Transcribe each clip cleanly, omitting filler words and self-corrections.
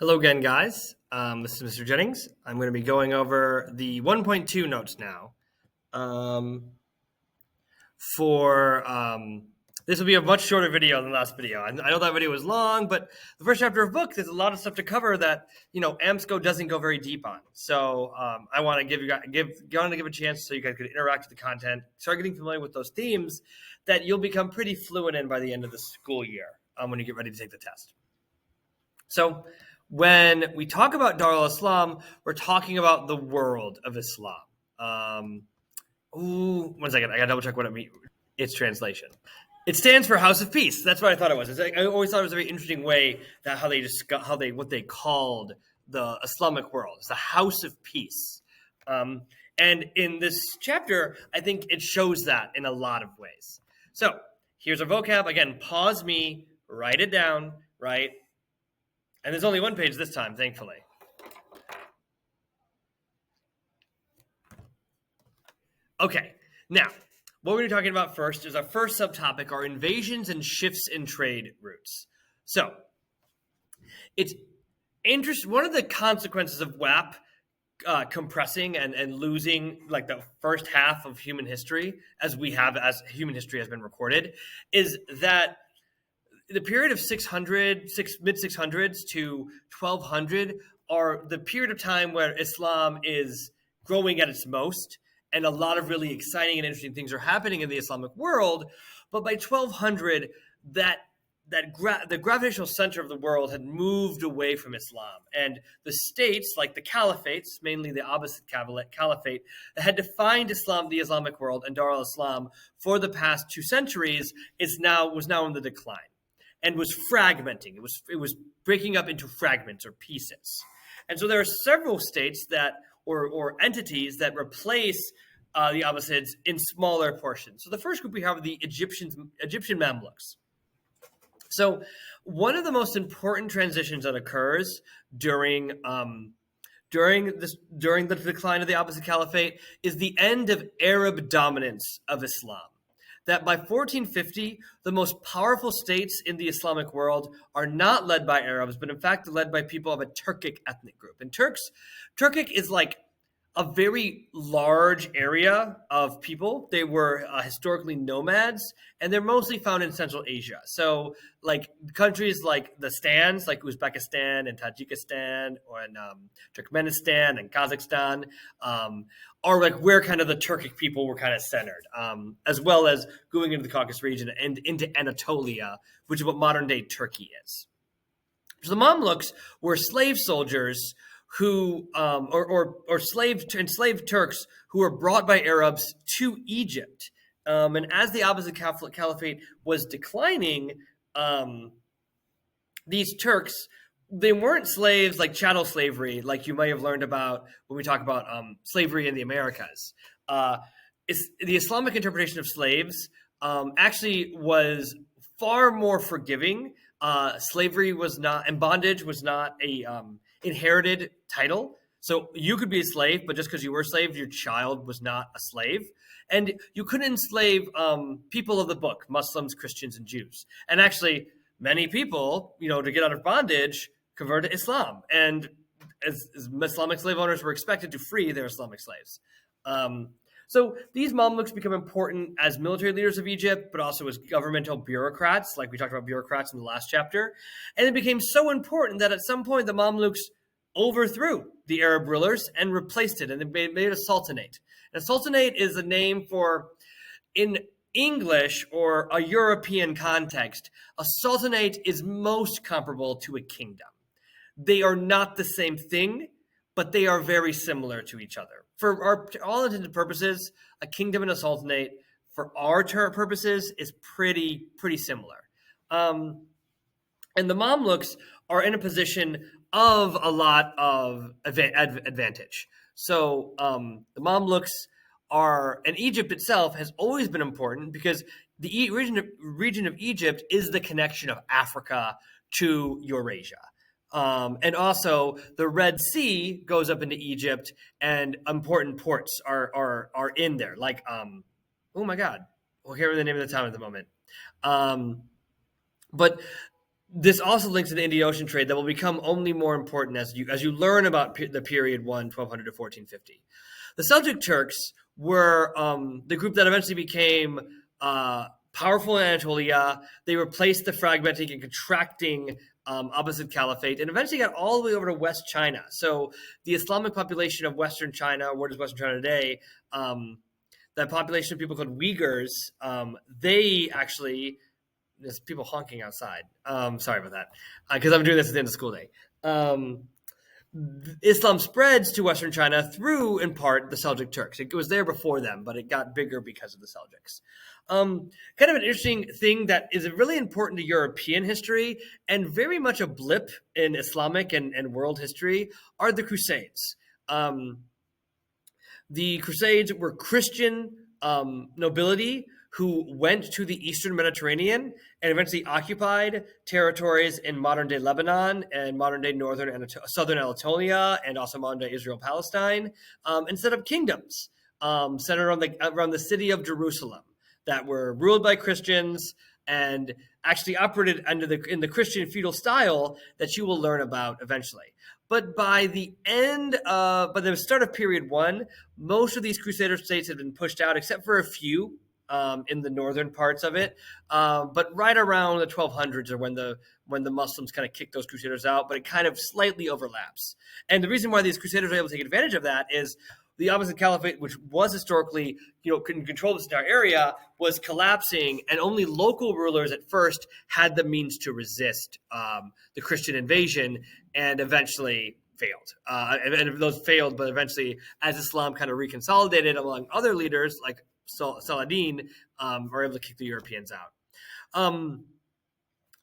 Hello again, guys. This is Mr. Jennings. I'm going to be going over the 1.2 notes now. Um, for This will be a much shorter video than the last video. I know that video was long, but the first chapter of book, there's a lot of stuff to cover that AMSCO doesn't go very deep on. So I want to give a chance so you guys could interact with the content, start getting familiar with those themes that you'll become pretty fluent in by the end of the school year when you get ready to take the test. So when we talk about Dar al Islam, we're talking about the world of Islam. One second, I gotta double check what it means. Its translation. It stands for House of Peace. That's what I thought it was. I always thought it was a very interesting way that what they called the Islamic world. It's the House of Peace. And in this chapter, I think it shows that in a lot of ways. So here's our vocab. Again, pause me, write it down, right? And there's only one page this time, thankfully. Okay, now, what we're going to be talking about first is our first subtopic, our invasions and shifts in trade routes. So, it's interesting. One of the consequences of WAP compressing and losing like the first half of human history, as human history has been recorded, is that the period of mid 600s to 1200 are the period of time where Islam is growing at its most, and a lot of really exciting and interesting things are happening in the Islamic world. But by 1200, the gravitational center of the world had moved away from Islam, and the states, like the caliphates, mainly the Abbasid Caliphate, that had defined Islam, the Islamic world, and Dar al Islam for the past 2 centuries, was now in the decline and was fragmenting. It was breaking up into fragments or pieces. And so there are several states or entities that replace the Abbasids in smaller portions. So the first group we have are the Egyptian Mamluks. So one of the most important transitions that occurs during the decline of the Abbasid Caliphate is the end of Arab dominance of Islam. That by 1450, the most powerful states in the Islamic world are not led by Arabs, but in fact led by people of a Turkic ethnic group. And Turkic is like a very large area of people. They were historically nomads, and they're mostly found in Central Asia. So like countries like the Stans, like Uzbekistan and Tajikistan, and Turkmenistan and Kazakhstan, are like where kind of the Turkic people were kind of centered, as well as going into the Caucasus region and into Anatolia, which is what modern day Turkey is. So the Mamluks were slave soldiers who, enslaved Turks who were brought by Arabs to Egypt. And as the Abbasid Caliphate was declining, these Turks, they weren't slaves like chattel slavery, like you may have learned about when we talk about slavery in the Americas. The Islamic interpretation of slaves actually was far more forgiving. Slavery was not, and bondage was not a inherited title. So you could be a slave, but just because you were a slave, your child was not a slave. And you couldn't enslave people of the book, Muslims, Christians, and Jews. And actually, many people, to get out of bondage, converted to Islam. And as Islamic slave owners were expected to free their Islamic slaves. So these Mamluks become important as military leaders of Egypt, but also as governmental bureaucrats, like we talked about bureaucrats in the last chapter. And it became so important that at some point the Mamluks overthrew the Arab rulers and replaced it, and they made a sultanate. And a sultanate is a name for, in English or a European context, a sultanate is most comparable to a kingdom. They are not the same thing, but they are very similar to each other. For all intents and purposes, a kingdom and a sultanate, for our purposes, is pretty similar. And the Mamluks are in a position of a lot of advantage. So the Mamluks and Egypt itself has always been important because the region of Egypt is the connection of Africa to Eurasia. And also, the Red Sea goes up into Egypt, and important ports are in there. Like, oh my God, we'll hear the name of the town at the moment. But This also links to the Indian Ocean trade that will become only more important as you learn about the period 1200 to 1450. The Seljuk Turks were the group that eventually became powerful in Anatolia. They replaced the fragmenting and contracting Abbasid Caliphate and eventually got all the way over to West China. So the Islamic population of Western China, what is Western China today, that population of people called Uyghurs, they actually, there's people honking outside. Sorry about that, because I'm doing this at the end of school day. Islam spreads to Western China through, in part, the Seljuk Turks. It was there before them, but it got bigger because of the Seljuks. Kind of an interesting thing that is really important to European history and very much a blip in Islamic and world history are the Crusades. The Crusades were Christian nobility who went to the Eastern Mediterranean and eventually occupied territories in modern-day Lebanon and modern-day northern and southern Anatolia and also modern-day Israel, Palestine, and set up kingdoms centered around the city of Jerusalem that were ruled by Christians and actually operated in the Christian feudal style that you will learn about eventually. But by the start of period 1, most of these Crusader states had been pushed out, except for a few in the northern parts of it. But right around the 1200s are when the Muslims kind of kicked those Crusaders out, but it kind of slightly overlaps. And the reason why these Crusaders were able to take advantage of that is the Abbasid Caliphate, which was historically, couldn't control this entire area, was collapsing, and only local rulers at first had the means to resist the Christian invasion, and eventually failed. And those failed, but eventually, as Islam kind of reconsolidated among other leaders like Saladin, were able to kick the Europeans out.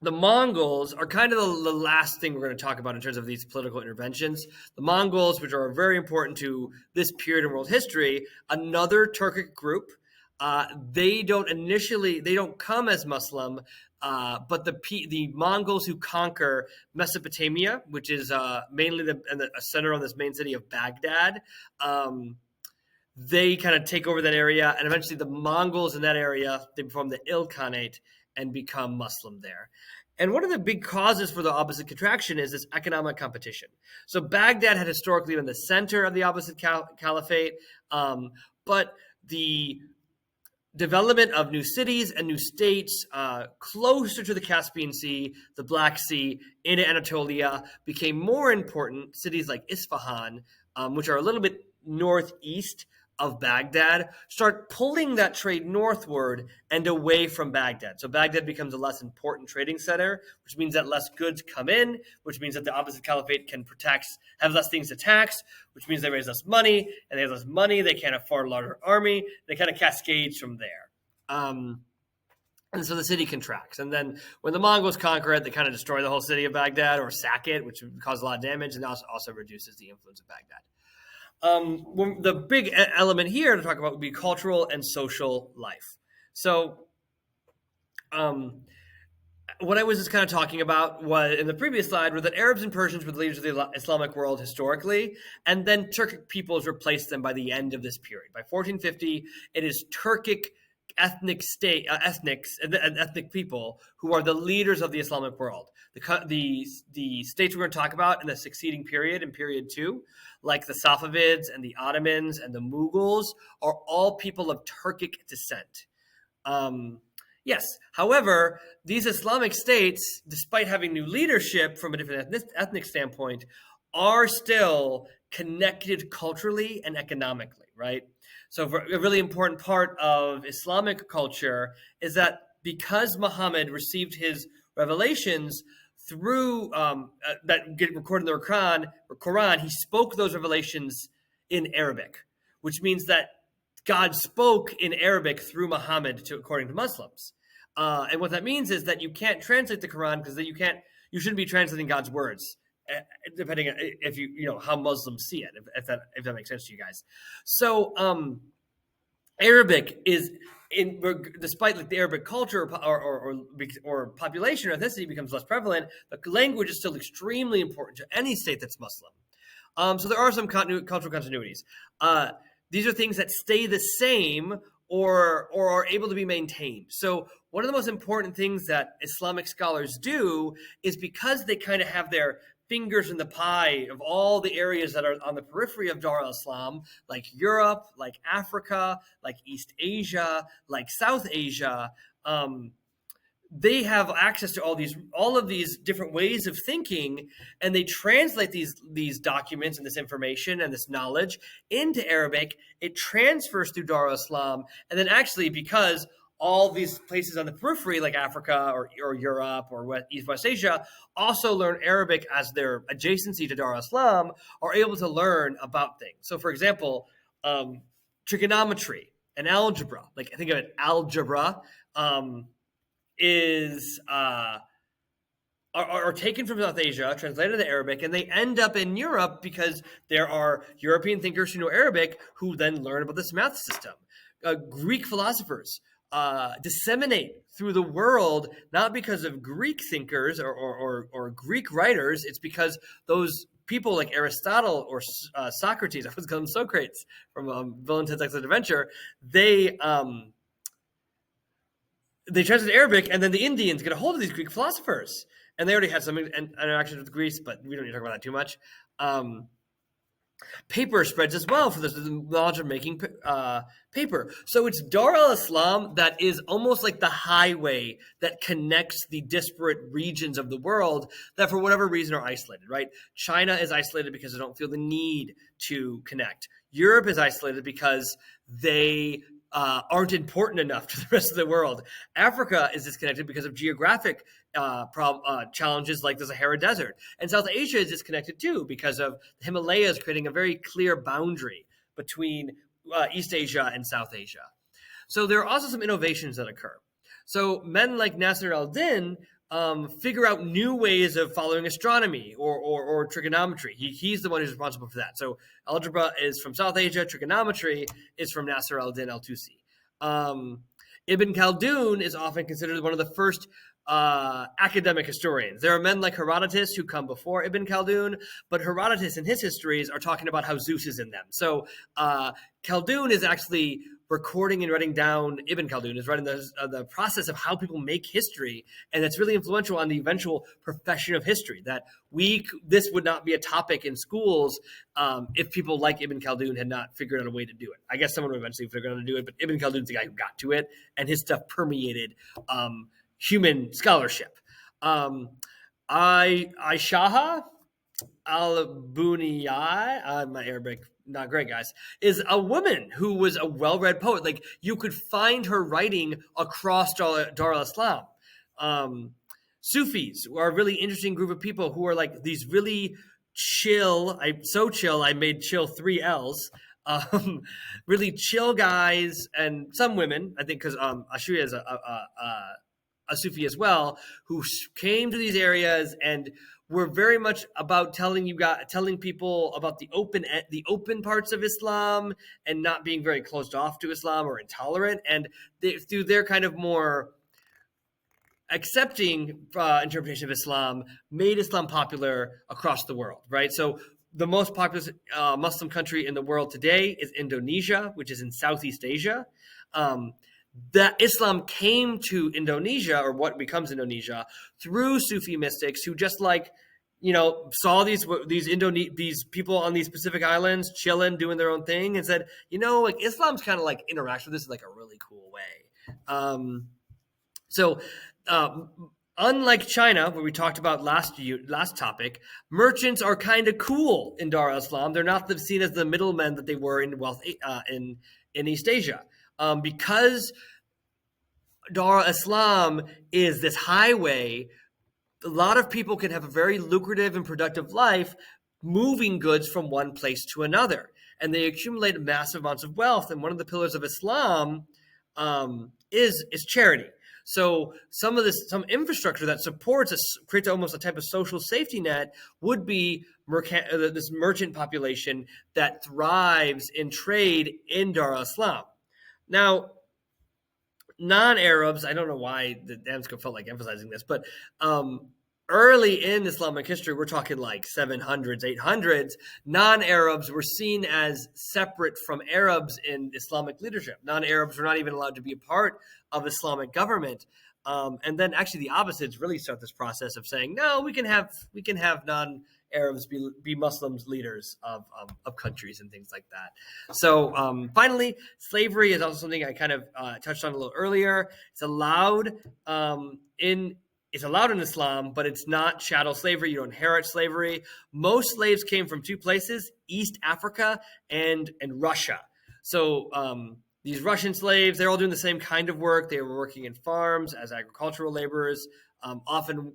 The Mongols are kind of the last thing we're going to talk about in terms of these political interventions. The Mongols, which are very important to this period in world history, another Turkic group. They don't come as Muslim, but the Mongols who conquer Mesopotamia, which is mainly the center on this main city of Baghdad, they kind of take over that area, and eventually the Mongols in that area, they form the Ilkhanate and become Muslim there. And one of the big causes for the Abbasid contraction is this economic competition. So Baghdad had historically been the center of the Abbasid Caliphate, but the development of new cities and new states closer to the Caspian Sea, the Black Sea, into Anatolia became more important. Cities like Isfahan, which are a little bit northeast of Baghdad, start pulling that trade northward and away from Baghdad. So Baghdad becomes a less important trading center, which means that less goods come in, which means that the Abbasid Caliphate can have less things to tax, which means they raise less money, and they have less money, they can't afford a larger army, they kind of cascades from there. And so the city contracts. And then when the Mongols conquer it, they kind of destroy the whole city of Baghdad or sack it, which causes a lot of damage, and also reduces the influence of Baghdad. The big element here to talk about would be cultural and social life. So what I was just kind of talking about was in the previous slide were that Arabs and Persians were the leaders of the Islamic world historically, and then Turkic peoples replaced them by the end of this period. By 1450, it is Turkic ethnic people who are the leaders of the Islamic world. The states we're going to talk about in the succeeding period, in period 2, like the Safavids and the Ottomans and the Mughals, are all people of Turkic descent. Yes, however, these Islamic states, despite having new leadership from a different ethnic standpoint, are still connected culturally and economically, right? So a really important part of Islamic culture is that because Muhammad received his revelations through that get recorded in the Quran, he spoke those revelations in Arabic, which means that God spoke in Arabic through Muhammad according to Muslims. And what that means is that you can't translate the Quran because you shouldn't be translating God's words, depending on if how Muslims see it, if that makes sense to you guys. So Arabic is despite like the Arabic culture or population or ethnicity becomes less prevalent, the language is still extremely important to any state that's Muslim. So there are some cultural continuities. These are things that stay the same or are able to be maintained. So one of the most important things that Islamic scholars do is, because they kind of have their fingers in the pie of all the areas that are on the periphery of Dar al Islam, like Europe, like Africa, like East Asia, like South Asia. They have access to all of these different ways of thinking, and they translate these documents and this information and this knowledge into Arabic. It transfers through Dar al-Islam, and then actually, because all these places on the periphery, like Africa or Europe or West Asia, also learn Arabic as their adjacency to Dar al-Islam, are able to learn about things. So, for example, trigonometry and algebra. Like, think of it, algebra. Is are taken from South Asia, translated to Arabic, and they end up in Europe because there are European thinkers who know Arabic who then learn about this math system. Greek philosophers disseminate through the world, not because of Greek thinkers or Greek writers. It's because those people like Aristotle or Socrates, I was calling Socrates from Bill and Ted's Excellent Adventure, they translate Arabic, and then the Indians get a hold of these Greek philosophers. And they already had some interactions with Greece, but we don't need to talk about that too much. Paper spreads as well for the knowledge of making paper. So it's Dar al-Islam that is almost like the highway that connects the disparate regions of the world that for whatever reason are isolated, right? China is isolated because they don't feel the need to connect. Europe is isolated because they aren't important enough to the rest of the world. Africa is disconnected because of geographic challenges like the Sahara Desert. And South Asia is disconnected too because of the Himalayas creating a very clear boundary between East Asia and South Asia. So there are also some innovations that occur. So men like Nasir al-Din figure out new ways of following astronomy or trigonometry. He's the one who's responsible for that. So algebra is from South Asia, trigonometry is from Nasir al-Din al-Tusi. Ibn Khaldun is often considered one of the first academic historians. There are men like Herodotus who come before Ibn Khaldun, but Herodotus and his histories are talking about how Zeus is in them. So Khaldun is actually recording and writing down, Ibn Khaldun is writing the process of how people make history, and that's really influential on the eventual profession of history. That this would not be a topic in schools if people like Ibn Khaldun had not figured out a way to do it. I guess someone would eventually figure out how to do it, but Ibn Khaldun's the guy who got to it, and his stuff permeated human scholarship. Aisha al-Buniyai, my Arabic, not great, guys, is a woman who was a well-read poet. Like, you could find her writing across Dar al-Islam. Sufis are a really interesting group of people who are like these really chill, I made chill 3 L's, really chill guys, and some women, I think, because Ashuriya is a Sufi as well, who came to these areas and were very much about telling people about the open parts of Islam and not being very closed off to Islam or intolerant. And through their kind of more accepting interpretation of Islam, made Islam popular across the world, right? So the most populous Muslim country in the world today is Indonesia, which is in Southeast Asia. That Islam came to Indonesia, or what becomes Indonesia, through Sufi mystics who just saw these people on these Pacific islands chilling, doing their own thing, and said, Islam's kind of like interacts with this in like a really cool way. Unlike China, where we talked about last topic, merchants are kind of cool in Dar al-Islam. They're not seen as the middlemen that they were in wealth in East Asia. Because Dar al-Islam is this highway, a lot of people can have a very lucrative and productive life moving goods from one place to another. And they accumulate massive amounts of wealth. And one of the pillars of Islam is charity. So some infrastructure that creates almost a type of social safety net would be this merchant population that thrives in trade in Dar al-Islam. Now, non-Arabs, I don't know why the Damsco felt like emphasizing this, but early in Islamic history, we're talking like 700s, 800s, non-Arabs were seen as separate from Arabs in Islamic leadership. Non-Arabs were not even allowed to be a part of Islamic government. And then actually the Abbasids really start this process of saying, no, we can have non-Arabs be Muslims leaders of countries and things like that. So finally, slavery is also something I kind of touched on a little earlier. It's allowed in Islam, but it's not chattel slavery. You don't inherit slavery. Most slaves came from two places, East Africa and Russia. So these Russian slaves, they're all doing the same kind of work. They were working in farms as agricultural laborers,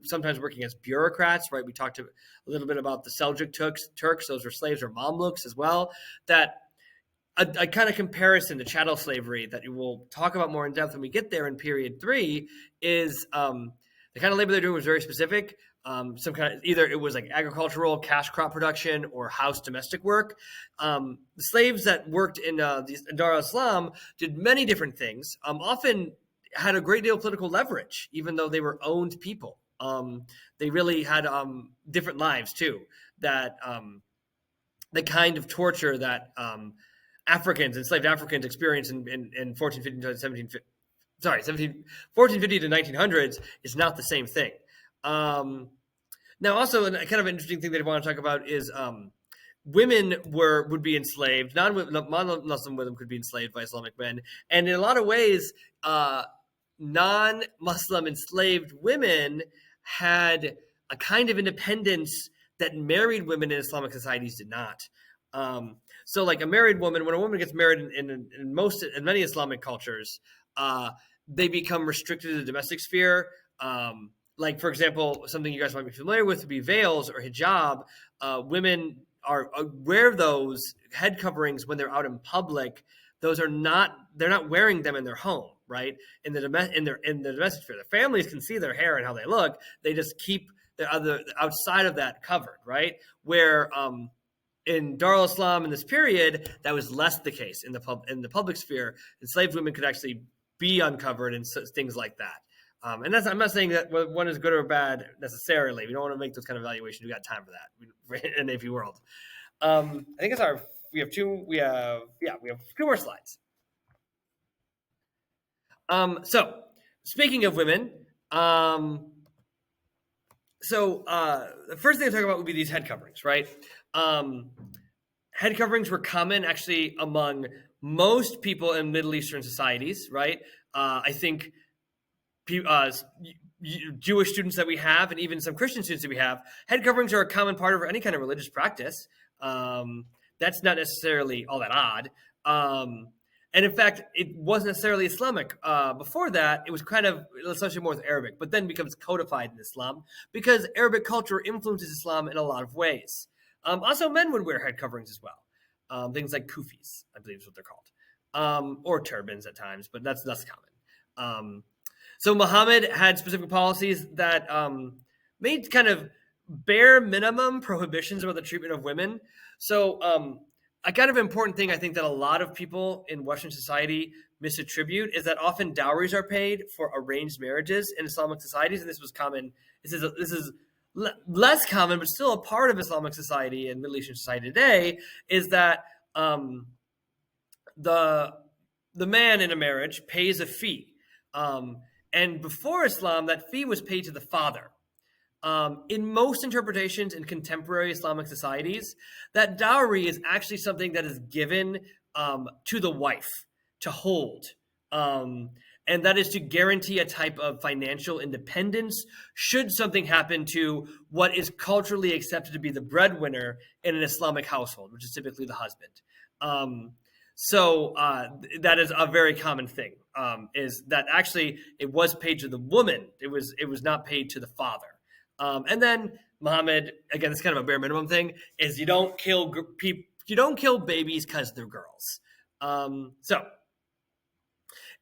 sometimes working as bureaucrats, right? We talked a little bit about the Seljuk Turks. Those were slaves or Mamluks as well. That a kind of comparison to chattel slavery that we'll talk about more in depth when we get there in period 3 is the kind of labor they're doing was very specific. Some kind of, either it was like agricultural, cash crop production, or house domestic work. The slaves that worked in Dar al Islam did many different things. Often had a great deal of political leverage, even though they were owned people. They really had different lives too. That the kind of torture that enslaved Africans experienced in 1450 to 1450 to 1900s is not the same thing. Now, also, a kind of interesting thing that I want to talk about is women would be enslaved. Non-Muslim women could be enslaved by Islamic men, and in a lot of ways, non-Muslim enslaved women had a kind of independence that married women in Islamic societies did not. So, like a married woman, when a woman gets married in many Islamic cultures, they become restricted to the domestic sphere. Like, for example, something you guys might be familiar with would be veils or hijab. Women wear those head coverings when they're out in public. They're not wearing them in their home, right? In the domestic sphere. Their families can see their hair and how they look. They just keep the other outside of that covered, right? Where in Dar al Islam in this period, that was less the case in the public sphere. Enslaved women could actually be uncovered and things like that. And I'm not saying that one is good or bad necessarily. We don't want to make those kind of evaluations. We got time for that in the AV world. I think it's we have two more slides. So speaking of women, the first thing to talk about would be these head coverings, right? Head coverings were common actually among most people in Middle Eastern societies, right? I think Jewish students that we have, and even some Christian students that we have, head coverings are a common part of any kind of religious practice. That's not necessarily all that odd. And in fact, it wasn't necessarily Islamic. Before that, it was kind of associated more with Arabic, but then becomes codified in Islam because Arabic culture influences Islam in a lot of ways. Also, men would wear head coverings as well. Things like kufis, I believe is what they're called, or turbans at times, but that's less common. So Muhammad had specific policies that made kind of bare minimum prohibitions about the treatment of women. So a kind of important thing I think that a lot of people in Western society misattribute is that often dowries are paid for arranged marriages in Islamic societies, and this was common. This is less common, but still a part of Islamic society and Middle Eastern society today, is that the man in a marriage pays a fee. And before Islam, that fee was paid to the father. In most interpretations in contemporary Islamic societies, that dowry is actually something that is given to the wife to hold. And that is to guarantee a type of financial independence should something happen to what is culturally accepted to be the breadwinner in an Islamic household, which is typically the husband. So that is a very common thing, is that actually it was paid to the woman. It was not paid to the father. And then Muhammad, again, it's kind of a bare minimum thing, is you don't kill babies because they're girls. So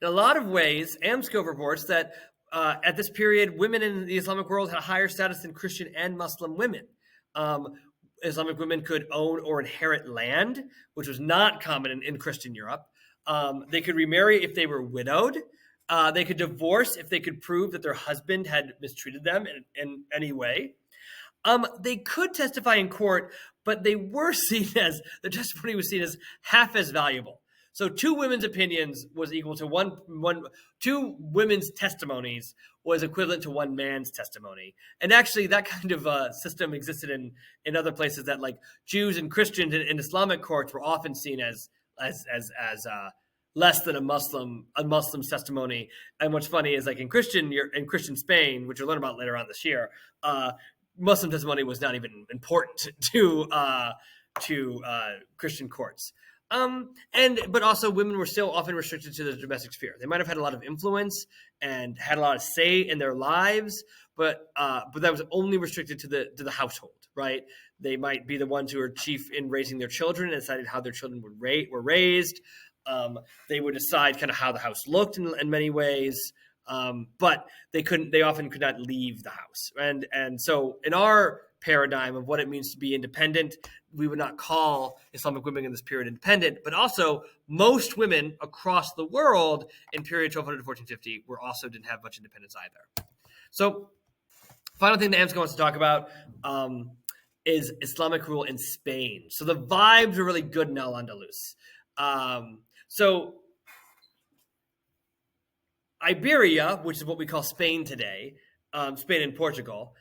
in a lot of ways, Amsco reports that at this period, women in the Islamic world had a higher status than Christian and Muslim women. Islamic women could own or inherit land, which was not common in Christian Europe. They could remarry if they were widowed. They could divorce if they could prove that their husband had mistreated them in any way. They could testify in court, but they were seen as the testimony was seen as half as valuable. So two women's opinions was equal to two women's testimonies was equivalent to one man's testimony. And actually, that kind of system existed in other places. That like Jews and Christians in Islamic courts were often seen as less than a Muslim's testimony. And what's funny is like in Christian Spain, which you'll learn about later on this year, Muslim testimony was not even important to Christian courts. But also women were still often restricted to the domestic sphere. They might have had a lot of influence and had a lot of say in their lives, but that was only restricted to the household, right? They might be the ones who are chief in raising their children and decided how their children were raised. They would decide kind of how the house looked in many ways. But they often could not leave the house. And so in our paradigm of what it means to be independent, we would not call Islamic women in this period independent, but also most women across the world in period 1200 to 1450 didn't have much independence either. So final thing that Amska wants to talk about is Islamic rule in Spain. So the vibes are really good in Al-Andalus. So Iberia, which is what we call Spain today, Spain and Portugal,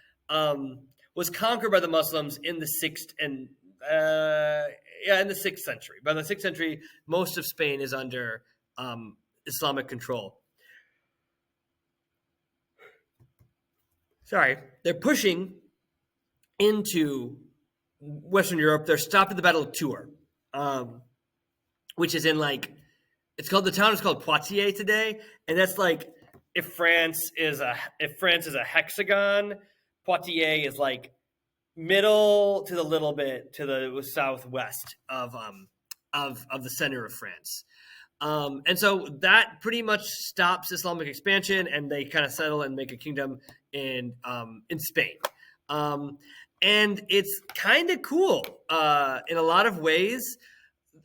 was conquered by the Muslims in the sixth century. By the 6th century, most of Spain is under Islamic control. They're pushing into Western Europe. They're stopped at the Battle of Tours, which is in the town is called Poitiers today, and that's like if France is a hexagon, Poitiers is like middle to the little bit to the southwest of the center of France. And so that pretty much stops Islamic expansion, and they kind of settle and make a kingdom in Spain. And it's kind of cool in a lot of ways.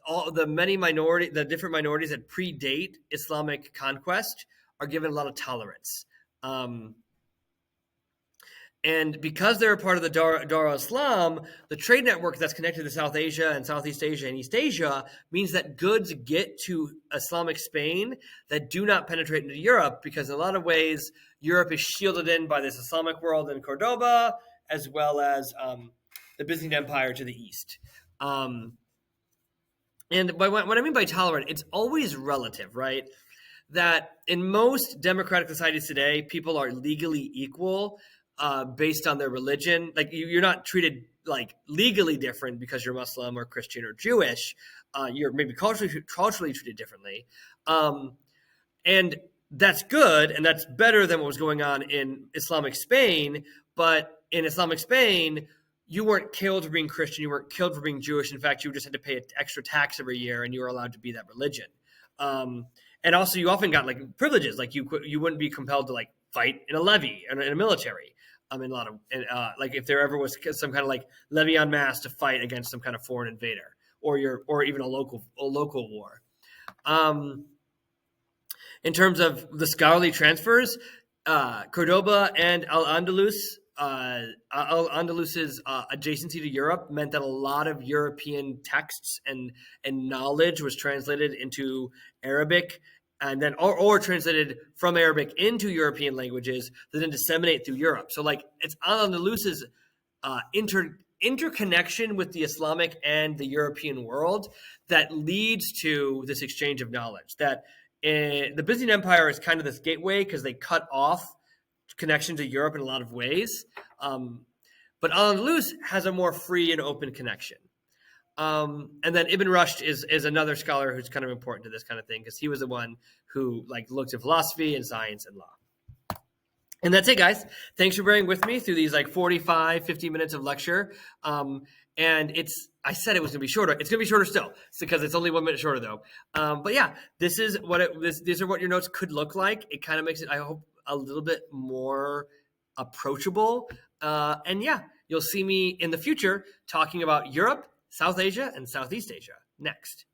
All the different minorities that predate Islamic conquest are given a lot of tolerance. And because they're a part of the Dar al Islam, the trade network that's connected to South Asia and Southeast Asia and East Asia means that goods get to Islamic Spain that do not penetrate into Europe, because in a lot of ways, Europe is shielded in by this Islamic world in Cordoba, as well as the Byzantine Empire to the east. And what I mean by tolerant, it's always relative, right? That in most democratic societies today, people are legally equal based on their religion. Like you're not treated like legally different because you're Muslim or Christian or Jewish. You're maybe culturally treated differently. And that's good, and that's better than what was going on in Islamic Spain. But in Islamic Spain, you weren't killed for being Christian. You weren't killed for being Jewish. In fact, you just had to pay an extra tax every year, and you were allowed to be that religion. And also, you often got like privileges, like you wouldn't be compelled to like fight in a levy in a military. In a lot of like if there ever was some kind of like levy en masse to fight against some kind of foreign invader or even a local war. In terms of the scholarly transfers, Cordoba and Al-Andalus's adjacency to Europe meant that a lot of European texts and knowledge was translated into Arabic, and then or translated from Arabic into European languages that then disseminate through Europe. So like it's Al-Andalus's interconnection with the Islamic and the European world that leads to this exchange of knowledge. That the Byzantine Empire is kind of this gateway because they cut off connection to Europe in a lot of ways. But Al-Andalus has a more free and open connection. And then Ibn Rushd is another scholar who's kind of important to this kind of thing because he was the one who like looked at philosophy and science and law. And that's it, guys. Thanks for bearing with me through these like 45, 50 minutes of lecture. And I said it was going to be shorter. It's going to be shorter still because it's only 1 minute shorter though. But yeah, these are what your notes could look like. It kind of makes it, I hope, a little bit more approachable. And yeah, you'll see me in the future talking about Europe, South Asia, and Southeast Asia next.